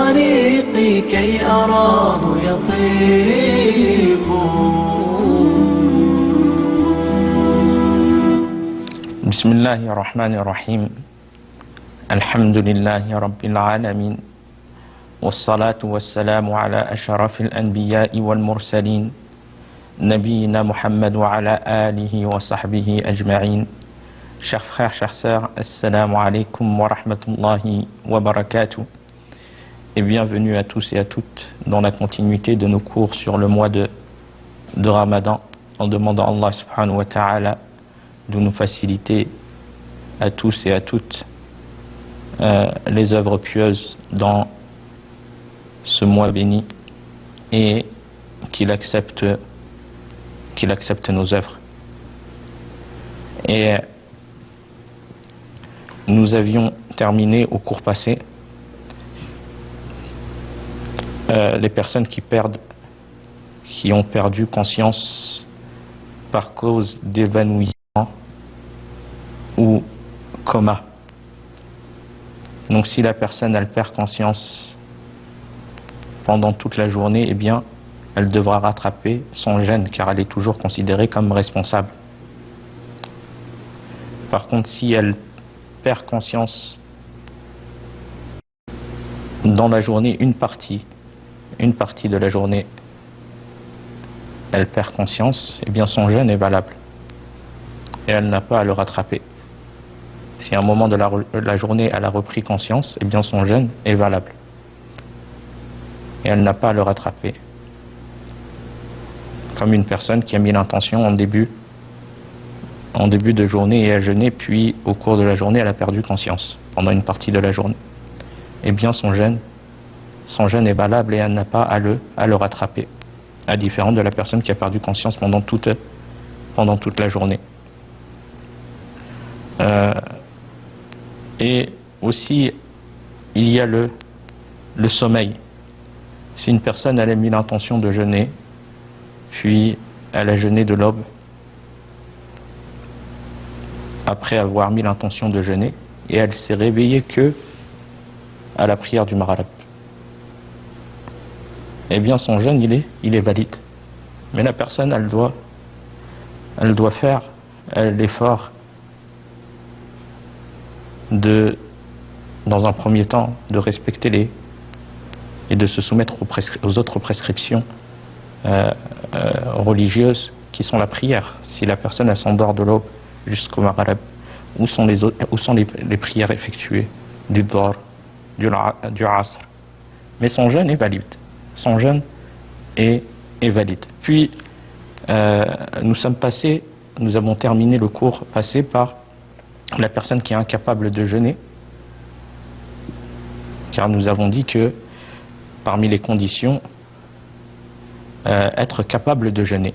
طريقي كي أراه يطيب. بسم الله الرحمن الرحيم. الحمد لله رب العالمين، والصلاة والسلام على أشرف الأنبياء والمرسلين نبينا محمد وعلى آله وصحبه أجمعين. Chers frères, chères sœurs, assalamu alaikum wa rahmatullahi wa barakatuh. Et bienvenue à tous et à toutes dans la continuité de nos cours sur le mois de Ramadan, en demandant à Allah subhanahu wa ta'ala de nous faciliter à tous et à toutes les œuvres pieuses dans ce mois béni et qu'il accepte nos œuvres. Et nous avions terminé au cours passé les personnes qui ont perdu conscience par cause d'évanouissement ou coma. Donc si la personne elle perd conscience pendant toute la journée, eh bien elle devra rattraper son jeûne car elle est toujours considérée comme responsable. Par contre, si elle perd conscience dans la journée, une partie de la journée, elle perd conscience, eh bien son jeûne est valable et elle n'a pas à le rattraper. Si à un moment de la journée elle a repris conscience, eh bien son jeûne est valable et elle n'a pas à le rattraper. Comme une personne qui a mis l'intention en début de journée et a jeûné, puis au cours de la journée elle a perdu conscience pendant une partie de la journée. Eh bien son jeûne est valable et elle n'a pas à le rattraper, à différence de la personne qui a perdu conscience pendant toute la journée. Et aussi il y a le sommeil. Si une personne elle a mis l'intention de jeûner, puis elle a jeûné de l'aube après avoir mis l'intention de jeûner, et elle s'est réveillée que à la prière du maghrib, eh bien son jeûne il est valide. Mais la personne elle doit faire l'effort dans un premier temps de respecter et de se soumettre aux autres prescriptions religieuses qui sont la prière. Si la personne elle s'endort de l'aube jusqu'au maghrib, où sont les prières effectuées du Dhuhr, du Asr. Mais son jeûne est valide. Son jeûne est valide. Puis nous avons terminé le cours passé par la personne qui est incapable de jeûner, car nous avons dit que parmi les conditions, être capable de jeûner,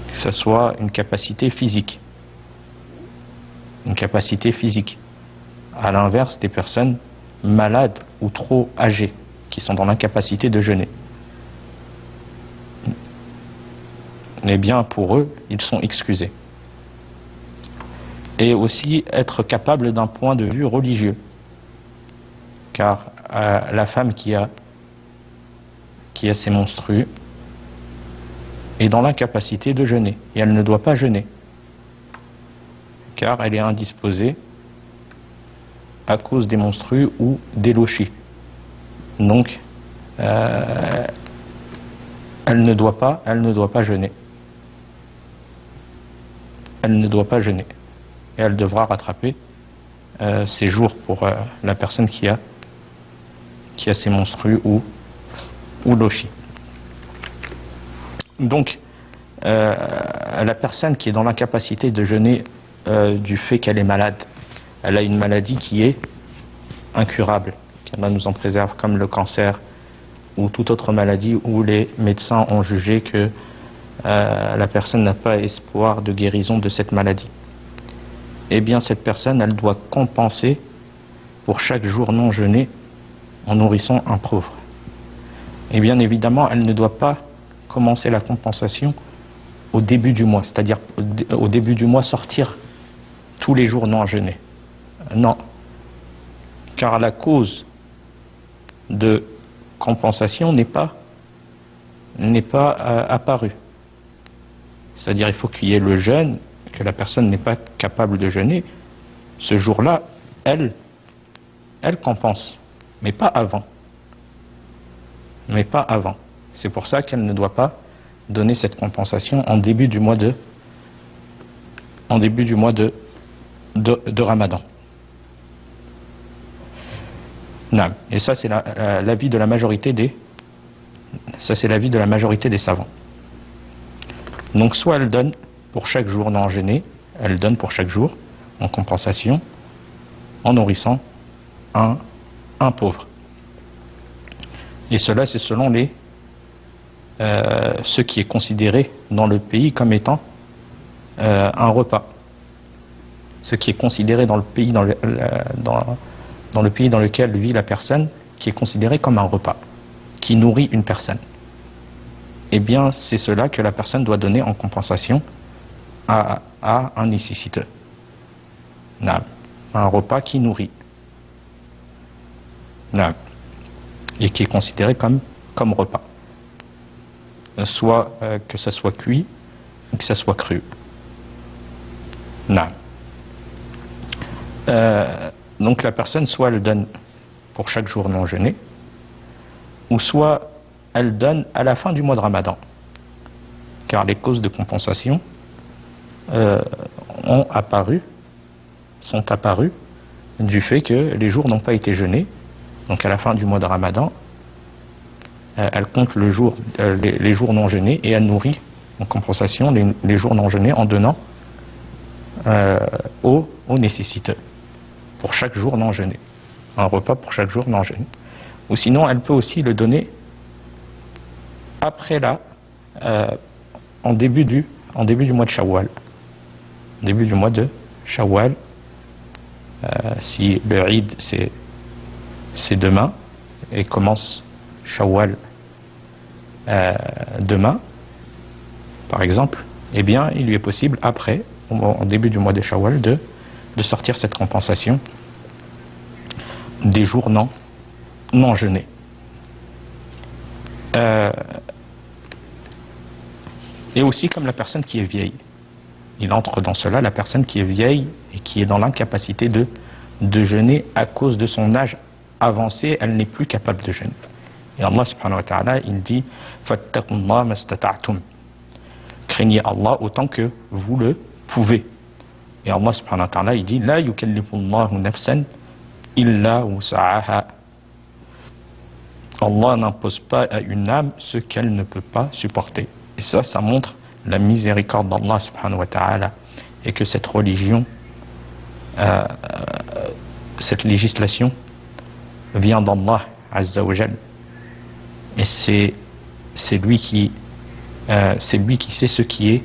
que ce soit une capacité physique, à l'inverse des personnes malades ou trop âgées qui sont dans l'incapacité de jeûner. Eh bien pour eux, ils sont excusés. Et aussi être capable d'un point de vue religieux, car la femme qui a ses menstrues est dans l'incapacité de jeûner et elle ne doit pas jeûner car elle est indisposée à cause des menstrues ou des lochis. Donc elle ne doit pas jeûner. Elle ne doit pas jeûner et elle devra rattraper ses jours pour la personne qui a ses menstrues ou lochis. Donc la personne qui est dans l'incapacité de jeûner du fait qu'elle est malade, elle a une maladie qui est incurable, qu'Allah nous en préserve, comme le cancer ou toute autre maladie où les médecins ont jugé que la personne n'a pas espoir de guérison de cette maladie. Eh bien cette personne elle doit compenser pour chaque jour non jeûné en nourrissant un pauvre. Et bien évidemment elle ne doit pas commencer la compensation au début du mois, c'est-à-dire au début du mois sortir tous les jours non jeûnés. Non, car la cause de compensation n'est pas apparu. C'est-à-dire il faut qu'il y ait le jeûne, que la personne n'est pas capable de jeûner. Ce jour-là, elle compense, mais pas avant. Mais pas avant. C'est pour ça qu'elle ne doit pas donner cette compensation en début du mois de Ramadan. Non. Et ça c'est l'avis de la majorité des savants. Donc soit elle donne pour chaque jour non jeûné, elle donne pour chaque jour en compensation en nourrissant un pauvre. Et cela c'est selon ce qui est considéré dans le pays comme étant un repas. Ce qui est considéré dans le pays dans le pays dans lequel vit la personne, qui est considéré comme un repas, qui nourrit une personne. Eh bien, c'est cela que la personne doit donner en compensation à un nécessiteux. Un repas qui nourrit. Et qui est considéré comme repas. Soit que ça soit cuit ou que ça soit cru. Donc la personne, soit elle donne pour chaque jour non jeûné, ou soit elle donne à la fin du mois de Ramadan. Car les causes de compensation sont apparues du fait que les jours n'ont pas été jeûnés. Donc à la fin du mois de Ramadan, elle compte les jours non jeûnés et elle nourrit en compensation les jours non jeûnés en donnant aux nécessiteux pour chaque jour non jeûné. Un repas pour chaque jour non jeûné. Ou sinon, elle peut aussi le donner après en début du mois de Shawwal. Début du mois de Shawwal, si le Eid c'est demain et commence Shawwal demain, par exemple, eh bien, il lui est possible après, en début du mois de Shawwal, de sortir cette compensation des jours non jeûnés. Et aussi comme la personne qui est vieille. Il entre dans cela la personne qui est vieille et qui est dans l'incapacité de jeûner à cause de son âge avancé, elle n'est plus capable de jeûner. Et Allah subhanahu wa ta'ala, il dit Fattakullah mastata'tum. Craignez Allah autant que vous le pouvez. Et Allah subhanahu wa ta'ala, il dit La yukallifullahu nafsan illa wus'aha. Allah n'impose pas à une âme ce qu'elle ne peut pas supporter. Et ça montre la miséricorde d'Allah subhanahu wa ta'ala, et que cette religion, cette législation vient d'Allah azza wa jal. Et c'est lui qui sait ce qui est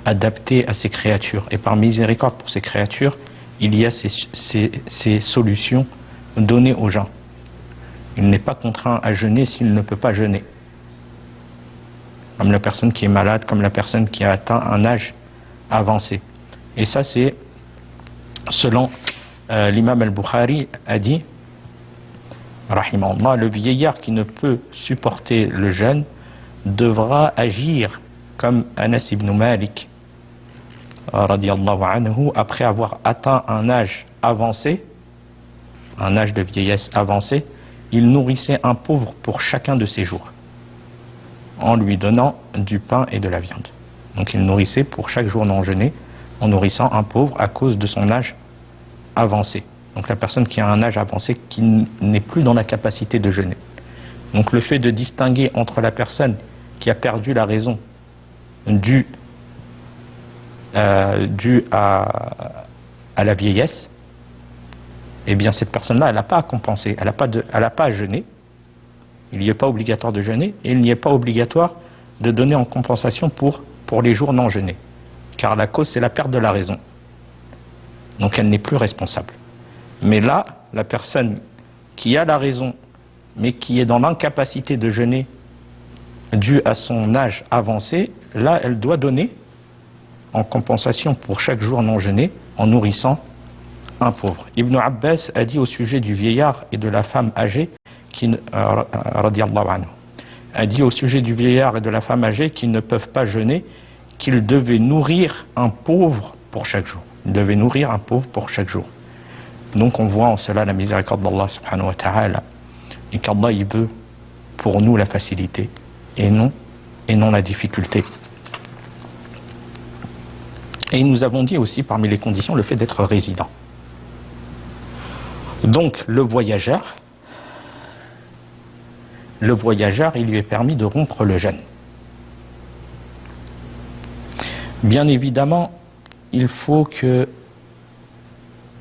adapté à ses créatures. Et par miséricorde pour ces créatures, il y a ces solutions données aux gens. Il n'est pas contraint à jeûner s'il ne peut pas jeûner. Comme la personne qui est malade, comme la personne qui a atteint un âge avancé. Et ça, c'est selon l'imam al-Bukhari a dit, rahimahullah, le vieillard qui ne peut supporter le jeûne devra agir comme Anas ibn Malik, radiyallahu anhu, après avoir atteint un âge avancé, un âge de vieillesse avancé, il nourrissait un pauvre pour chacun de ses jours, en lui donnant du pain et de la viande. Donc il nourrissait pour chaque jour non jeûné, en nourrissant un pauvre à cause de son âge avancé. Donc la personne qui a un âge avancé, qui n'est plus dans la capacité de jeûner. Donc le fait de distinguer entre la personne qui a perdu la raison due à la vieillesse, eh bien cette personne-là, elle n'a pas à compenser, elle n'a pas à jeûner. Il n'y est pas obligatoire de jeûner, et il n'y est pas obligatoire de donner en compensation pour les jours non jeûnés. Car la cause, c'est la perte de la raison. Donc elle n'est plus responsable. Mais là, la personne qui a la raison, mais qui est dans l'incapacité de jeûner due à son âge avancé, là, elle doit donner en compensation pour chaque jour non jeûné, en nourrissant un pauvre. Ibn Abbas a dit au sujet du vieillard et de la femme âgée radiallahu anhu, a dit au sujet du vieillard et de la femme âgée qu'ils ne peuvent pas jeûner, qu'ils devaient nourrir un pauvre pour chaque jour. Ils devaient nourrir un pauvre pour chaque jour. Donc on voit en cela la miséricorde d'Allah subhanahu wa ta'ala, et qu'Allah il veut pour nous la facilité et non la difficulté. Et nous avons dit aussi parmi les conditions le fait d'être résident. Donc le voyageur, il lui est permis de rompre le jeûne. Bien évidemment, il faut que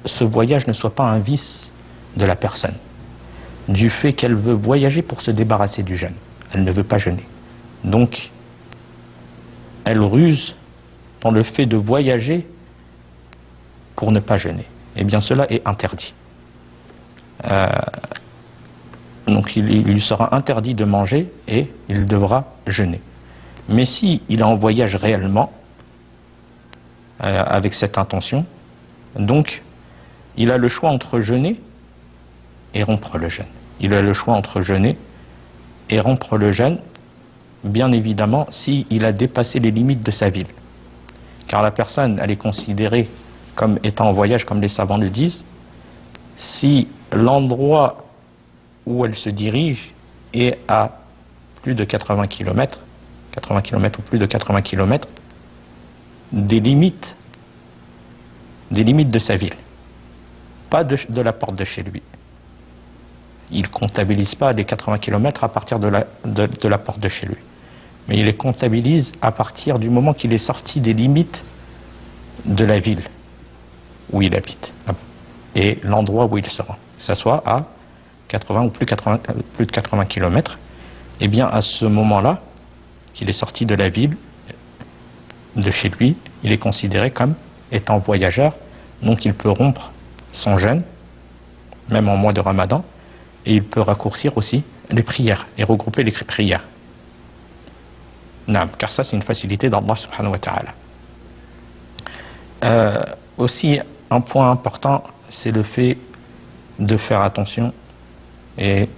ce voyage ne soit pas un vice de la personne, du fait qu'elle veut voyager pour se débarrasser du jeûne. Elle ne veut pas jeûner. Donc, elle ruse dans le fait de voyager pour ne pas jeûner. Eh bien, cela est interdit. Donc, il lui sera interdit de manger et il devra jeûner. Mais si il est en voyage réellement, avec cette intention, donc, il a le choix entre jeûner et rompre le jeûne. Il a le choix entre jeûner et rompre le jeûne, bien évidemment, s'il a dépassé les limites de sa ville. Car la personne, elle est considérée comme étant en voyage, comme les savants le disent, si l'endroit où elle se dirige est à plus de 80 km ou plus de 80 km des limites de sa ville, pas de la porte de chez lui. Il ne comptabilise pas les 80 km à partir de la porte de chez lui, mais il les comptabilise à partir du moment qu'il est sorti des limites de la ville où il habite et l'endroit où il se rend, que ce soit à 80 ou plus de 80 km. Et bien à ce moment-là, qu'il est sorti de la ville, de chez lui, il est considéré comme étant voyageur, donc il peut rompre son jeûne, même en mois de Ramadan, et il peut raccourcir aussi les prières et regrouper les prières. Car ça c'est une facilité d'Allah subhanahu wa ta'ala. Aussi un point important, c'est le fait de faire attention, et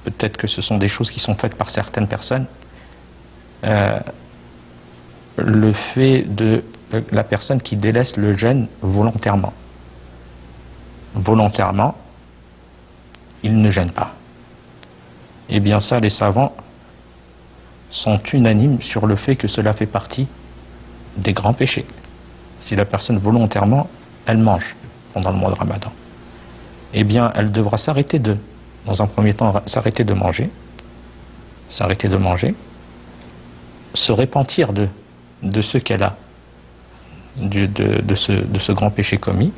peut-être que ce sont des choses qui sont faites par certaines personnes, le fait de la personne qui délaisse le jeûne volontairement. Volontairement, il ne jeûne pas. Eh bien ça, les savants sont unanimes sur le fait que cela fait partie des grands péchés. Si la personne volontairement, elle mange pendant le mois de Ramadan, eh bien elle devra dans un premier temps, s'arrêter de manger, se repentir de ce qu'elle a, de ce grand péché commis,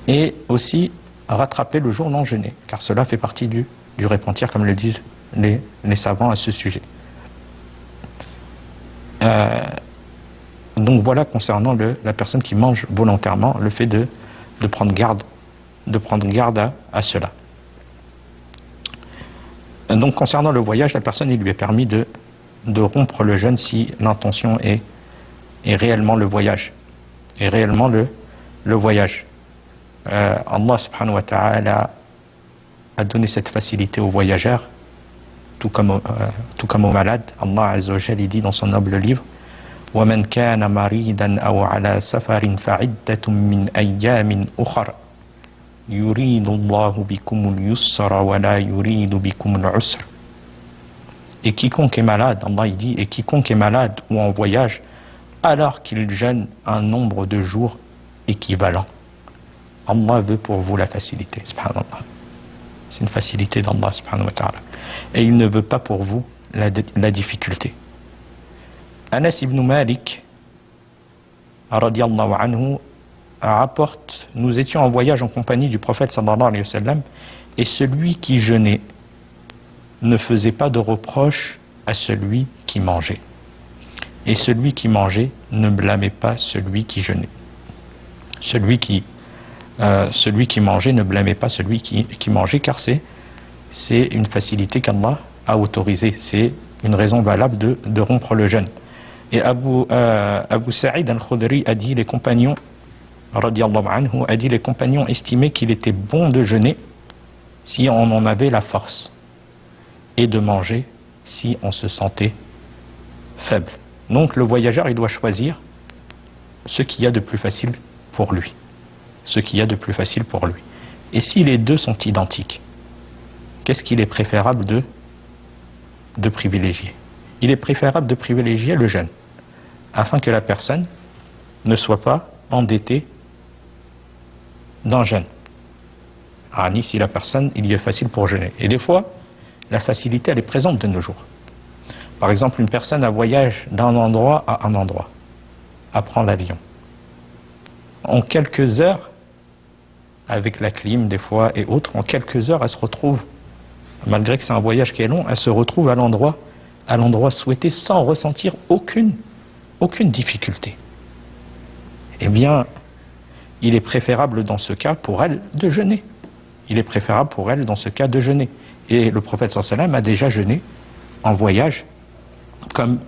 et aussi rattraper le jour non jeûné, car cela fait partie du repentir, comme le disent les savants à ce sujet. Donc voilà concernant la personne qui mange volontairement, le fait de prendre garde à cela. Donc concernant le voyage, la personne, il lui est permis de rompre le jeûne si l'intention est réellement le voyage. Allah subhanahu wa ta'ala a donné cette facilité aux voyageurs, tout comme aux malades. Allah azza wa jalla dit dans son noble livre: وَمَنْ كَانَ مَرِيدًا أَوْ عَلَى سَفَرٍ فَعِدَّةٌ مِّنْ أَيَّامٍ أُخَرَ يُرِيدُ اللَّهُ بِكُمُ الْيُسْرَ وَلَا يُرِيدُ بِكُمُ الْعُسْرَ. Et quiconque est malade, Allah il dit, et quiconque est malade ou en voyage, alors qu'il jeûne un nombre de jours équivalent, Allah veut pour vous la facilité, subhanallah. C'est une facilité d'Allah subhanahu wa ta'ala. Et il ne veut pas pour vous la difficulté. Anas ibn Malik radiallahu anhu rapporte: nous étions en voyage en compagnie du prophète sallallahu alayhi wa sallam, et celui qui jeûnait ne faisait pas de reproche à celui qui mangeait, et celui qui mangeait ne blâmait pas celui qui jeûnait. Celui qui mangeait ne blâmait pas celui qui mangeait, car c'est une facilité qu'Allah a autorisée, c'est une raison valable de rompre le jeûne. Et Abu Sa'id al-Khudri a dit, les compagnons radiallahu anhu, estimaient qu'il était bon de jeûner si on en avait la force. et de manger si on se sentait faible. Donc le voyageur, il doit choisir ce qu'il y a de plus facile pour lui. Ce qu'il y a de plus facile pour lui. Et si les deux sont identiques, qu'est-ce qu'il est préférable de privilégier? Il est préférable de privilégier le jeûne, afin que la personne ne soit pas endettée d'un jeûne. Ni si la personne, il y est facile pour jeûner. Et des fois, la facilité, elle est présente de nos jours. Par exemple, une personne, elle voyage d'un endroit à un endroit, elle prend l'avion. En quelques heures, avec la clim des fois et autres, en quelques heures, elle se retrouve, malgré que c'est un voyage qui est long, elle se retrouve à l'endroit souhaité sans ressentir aucune difficulté. Eh bien, il est préférable dans ce cas pour elle de jeûner. Il est préférable pour elle dans ce cas de jeûner. Et le prophète sallallahu alayhi wa sallam a déjà jeûné en voyage, comme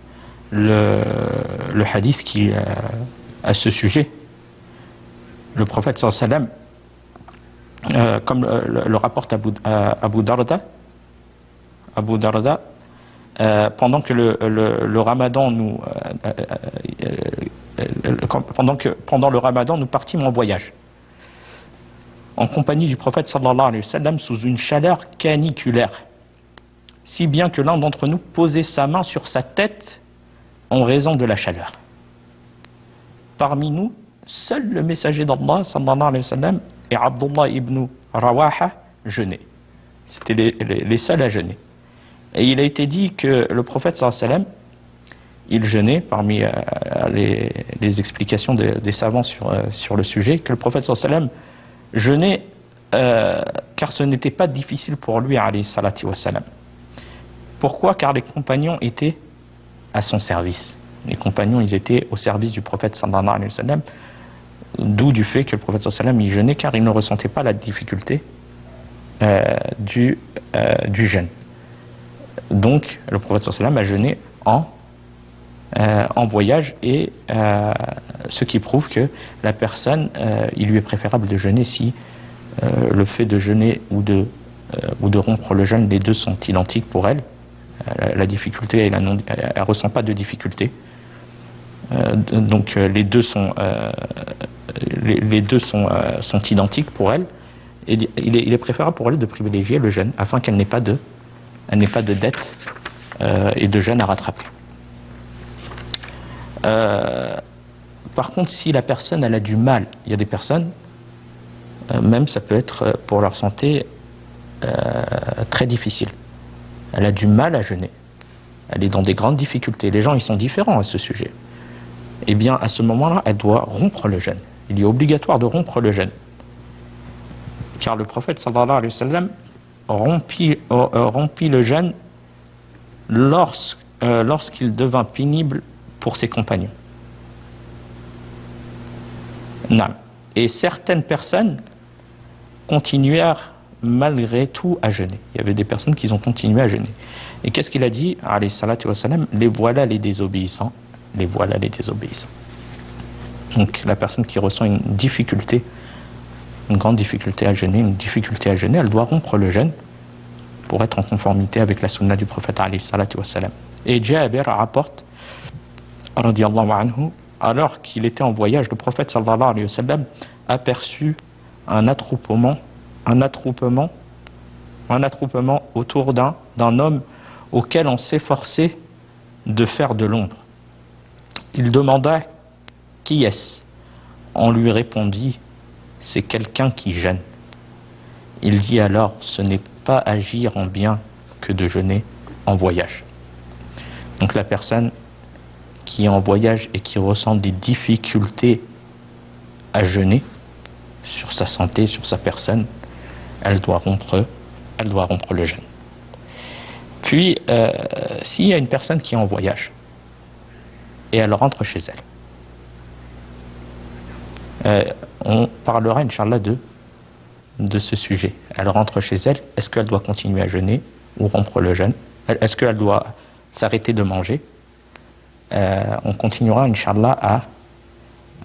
le hadith qui à ce sujet. Le prophète sallallahu alayhi wa sallam, comme le rapporte Abu Darda, pendant que le Ramadan pendant le Ramadan nous partîmes en voyage en compagnie du prophète sallallahu alayhi wa sallam sous une chaleur caniculaire, si bien que l'un d'entre nous posait sa main sur sa tête en raison de la chaleur. Parmi nous, seul le messager d'Allah sallallahu alayhi wa sallam et Abdullah ibn Rawaha jeûnaient. C'était les seuls à jeûner. Et il a été dit que le prophète sallallahu alayhi wa sallam, il jeûnait, parmi les explications des savants sur le sujet, que le prophète sallallahu alayhi wa sallam jeûnait car ce n'était pas difficile pour lui, alayhi salatu wa sallam. Pourquoi? Car les compagnons étaient à son service. Les compagnons, ils étaient au service du prophète sallallahu alayhi wa sallam, d'où du fait que le prophète sallallahu alayhi wa sallam, il jeûnait car il ne ressentait pas la difficulté du jeûne. Donc le prophète sallallahu alayhi wa sallam a jeûné en voyage, et ce qui prouve que la personne, il lui est préférable de jeûner si le fait de jeûner ou de rompre le jeûne, les deux sont identiques pour elle. La difficulté, elle ne ressent pas de difficulté. Donc les deux sont identiques pour elle. Et il est préférable pour elle de privilégier le jeûne afin qu'elle n'ait pas de dette et de jeûne à rattraper. Par contre, si la personne elle a du mal, il y a des personnes, même ça peut être pour leur santé très difficile. Elle a du mal à jeûner. Elle est dans des grandes difficultés. Les gens, ils sont différents à ce sujet. Eh bien, à ce moment-là, elle doit rompre le jeûne. Il est obligatoire de rompre le jeûne. Car le prophète sallallahu alayhi wa sallam rompit le jeûne lorsqu'il devint pénible pour ses compagnons. Non. Et certaines personnes continuèrent malgré tout à jeûner. Il y avait des personnes qui ont continué à jeûner. Et qu'est-ce qu'il a dit, alayhi salatu wa sallam? Les voilà les désobéissants. Les voilà les désobéissants. Donc la personne qui ressent une difficulté, une grande difficulté à jeûner, elle doit rompre le jeûne pour être en conformité avec la sunna du prophète alayhi salatu wa sallam. Et Jabir rapporte, radiyallahu anhu, alors qu'il était en voyage, le prophète sallallahu alayhi wa sallam aperçut un attroupement autour d'un homme auquel on s'efforçait de faire de l'ombre. Il demanda qui est-ce? On lui répondit, c'est quelqu'un qui jeûne. Il dit alors, ce n'est pas agir en bien que de jeûner en voyage. Donc la personne qui est en voyage et qui ressent des difficultés à jeûner sur sa santé, sur sa personne, elle doit rompre le jeûne. Puis, s'il y a une personne qui est en voyage et elle rentre chez elle, on parlera, Inch'Allah, de ce sujet. Elle rentre chez elle, est-ce qu'elle doit continuer à jeûner ou rompre le jeûne? Est-ce qu'elle doit s'arrêter de manger? On continuera, Inch'Allah,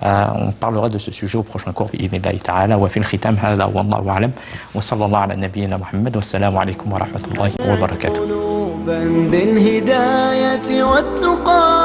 On parlera de ce sujet au prochain cours بإذن تعالى. وفي الختام هذا والله أعلم وصلى الله على نبينا محمد والسلام عليكم ورحمة الله وبركاته. قلوبا بالهداية والتقى